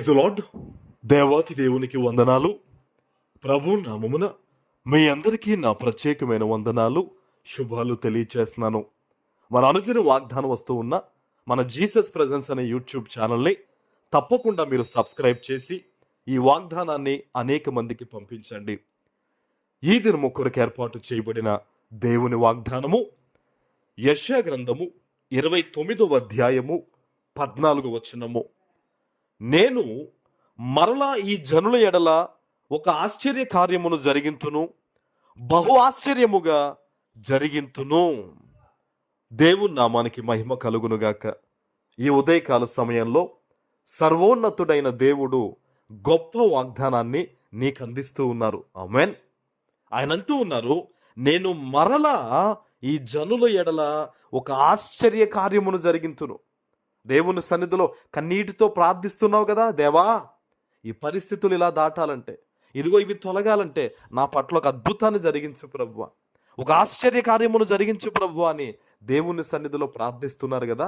Praise the lord. దేవాతి దేవునికి వందనాలు. ప్రభు నామమున మీ అందరికీ నా ప్రత్యేకమైన వందనాలు, శుభాలు తెలియచేస్తున్నాను. మన అనుదిన వాగ్దానం వస్తూ ఉన్న మన జీసస్ ప్రెజెన్స్ అనే యూట్యూబ్ ఛానల్ని తప్పకుండా మీరు సబ్స్క్రైబ్ చేసి ఈ వాగ్దానాన్ని అనేక మందికి పంపించండి. ఈ దినము కొరకు ఏర్పాటు చేయబడిన దేవుని వాగ్దానము యెషయా గ్రంథము 29వ అధ్యాయము 14వ వచనము. నేను మరలా ఈ జనుల ఎడల ఒక ఆశ్చర్య కార్యమును జరిగింతును, బహు ఆశ్చర్యముగా జరిగింతును. దేవుని నామానికి మహిమ కలుగునుగాక. ఈ ఉదయకాల సమయంలో సర్వోన్నతుడైన దేవుడు గొప్ప వాగ్దానాన్ని నీకు అందిస్తూ ఉన్నారు. ఆమేన్. ఆయన అంటూ ఉన్నారు, నేను మరలా ఈ జనుల ఎడల ఒక ఆశ్చర్య కార్యమును జరిగింతును. దేవుని సన్నిధిలో కన్నీటితో ప్రార్థిస్తున్నావు కదా, దేవా ఈ పరిస్థితులు ఇలా దాటాలంటే, ఇదిగో ఇవి తొలగాలంటే నా పట్ల ఒక అద్భుతాన్ని జరిగించు ప్రభువా, ఒక ఆశ్చర్య కార్యమును జరిగించు ప్రభువా అని దేవుని సన్నిధిలో ప్రార్థిస్తున్నారు కదా.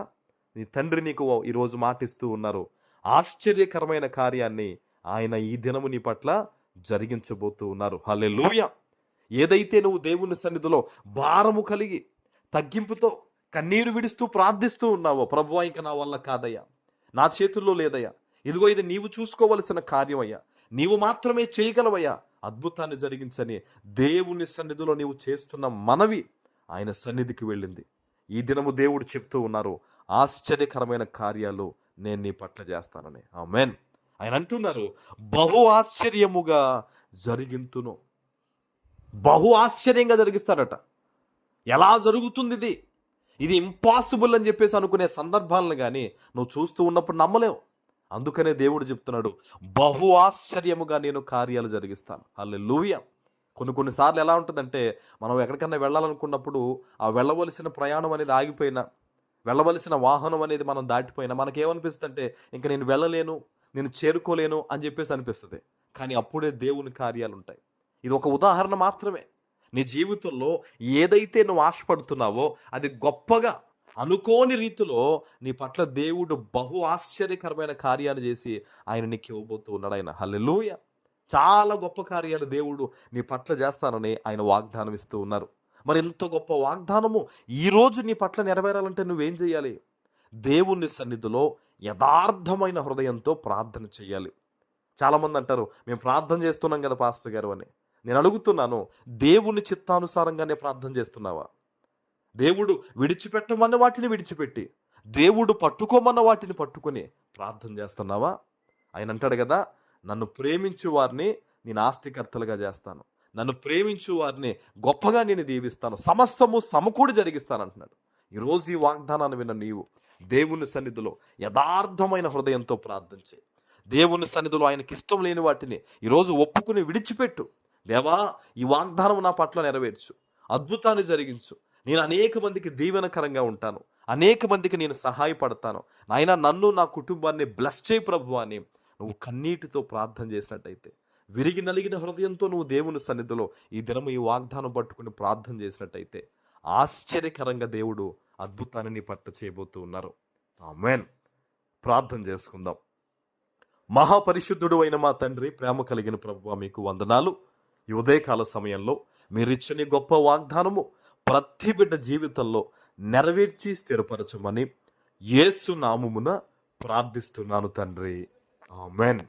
నీ తండ్రి నీకు ఈరోజు మాటిస్తూ ఉన్నారు. ఆశ్చర్యకరమైన కార్యాన్ని ఆయన ఈ దినము నీ పట్ల జరిగించబోతూ ఉన్నారు. హల్లెలూయా. ఏదైతే నువ్వు దేవుని సన్నిధిలో భారము కలిగి తగ్గింపుతో కన్నీరు విడుస్తూ ప్రార్థిస్తూ ఉన్నావో, ప్రభువా ఇంక నా వల్ల కాదయ్యా, నా చేతుల్లో లేదయ్యా, ఇదిగో ఇది నీవు చూసుకోవలసిన కార్యమయ్యా, నీవు మాత్రమే చేయగలవయ్యా, అద్భుతాన్ని జరిగించని దేవుని సన్నిధిలో నీవు చేస్తున్న మనవి ఆయన సన్నిధికి వెళ్ళింది. ఈ దినము దేవుడు చెప్తూ ఉన్నారు, ఆశ్చర్యకరమైన కార్యాలు నేను నీ పట్ల చేస్తానని. ఆమేన్. ఆయన అంటున్నారు, బహు ఆశ్చర్యముగా జరిగింతును. బహు ఆశ్చర్యంగా జరిగిస్తాడట. ఎలా జరుగుతుంది ఇది? ఇది ఇంపాసిబుల్ అని చెప్పేసి అనుకునే సందర్భాలను కానీ నువ్వు చూస్తూ ఉన్నప్పుడు నమ్మలేవు. అందుకనే దేవుడు చెప్తున్నాడు, బహు ఆశ్చర్యముగా నేను కార్యాలు జరిగిస్తాను. హల్లెలూయా. కొన్నిసార్లు ఎలా ఉంటుందంటే, మనం ఎక్కడికన్నా వెళ్ళాలనుకున్నప్పుడు ఆ వెళ్ళవలసిన ప్రయాణం అనేది ఆగిపోయినా, వెళ్ళవలసిన వాహనం అనేది మనం దాటిపోయినా మనకేమనిపిస్తుంది అంటే, ఇంక నేను వెళ్ళలేను, నేను చేరుకోలేను అని చెప్పేసి అనిపిస్తుంది. కానీ అప్పుడే దేవుని కార్యాలు ఉంటాయి. ఇది ఒక ఉదాహరణ మాత్రమే. నీ జీవితంలో ఏదైతే నువ్వు ఆశపడుతున్నావో అది గొప్పగా అనుకోని రీతిలో నీ పట్ల దేవుడు బహు ఆశ్చర్యకరమైన కార్యాలు చేసి ఆయన నీకు ఇవ్వబోతూ ఉన్నాడు. ఆయన హల్లెలూయా. చాలా గొప్ప కార్యాలు దేవుడు నీ పట్ల చేస్తానని ఆయన వాగ్దానం ఇస్తూ ఉన్నారు. మరి ఎంత గొప్ప వాగ్దానము ఈరోజు నీ పట్ల నెరవేరాలంటే నువ్వేం చేయాలి? దేవుని సన్నిధిలో యథార్థమైన హృదయంతో ప్రార్థన చేయాలి. చాలామంది అంటారు, మేము ప్రార్థన చేస్తున్నాం కదా పాస్టర్ గారు అని. నేను అడుగుతున్నాను, దేవుని చిత్తానుసారంగానే ప్రార్థన చేస్తున్నావా? దేవుడు విడిచిపెట్టమన్న వాటిని విడిచిపెట్టి, దేవుడు పట్టుకోమన్న వాటిని పట్టుకొని ప్రార్థన చేస్తున్నావా? ఆయన అంటాడు కదా, నన్ను ప్రేమించు వారిని నేను ఆస్తికర్తలుగా చేస్తాను, నన్ను ప్రేమించు వారిని గొప్పగా నేను దీవిస్తాను, సమస్తము సమకూడి జరిగిస్తాను అంటున్నాడు. ఈరోజు ఈ వాగ్దానాన్ని విన్న నీవు దేవుని సన్నిధిలో యథార్థమైన హృదయంతో ప్రార్థించే, దేవుని సన్నిధిలో ఆయనకి ఇష్టం లేని వాటిని ఈరోజు ఒప్పుకుని విడిచిపెట్టు. దేవా ఈ వాగ్దానం నా పట్ల నెరవేర్చు, అద్భుతాన్ని జరిగించు, నేను అనేక మందికి దీవెనకరంగా ఉంటాను, అనేక మందికి నేను సహాయపడతాను, నాయనా నన్ను నా కుటుంబాన్ని బ్లెస్ చేయి ప్రభు అని నువ్వు కన్నీటితో ప్రార్థన చేసినట్టయితే, విరిగి నలిగిన హృదయంతో నువ్వు దేవుని సన్నిధిలో ఈ దినము ఈ వాగ్దానం పట్టుకుని ప్రార్థన చేసినట్టయితే ఆశ్చర్యకరంగా దేవుడు అద్భుతాన్ని నీ పట్ల చేయబోతూ ఉన్నారు. ఆమేన్. ప్రార్థన చేసుకుందాం. మహాపరిశుద్ధుడు అయిన మా తండ్రి, ప్రేమ కలిగిన ప్రభువా, మీకు వందనాలు. ఈ ఉదయకాల సమయంలో మీరిచ్చని గొప్ప వాగ్దానము ప్రతి బిడ్డ జీవితంలో నెరవేర్చి స్థిరపరచమని యేసు నామమున ప్రార్థిస్తున్నాను తండ్రి. ఆమేన్.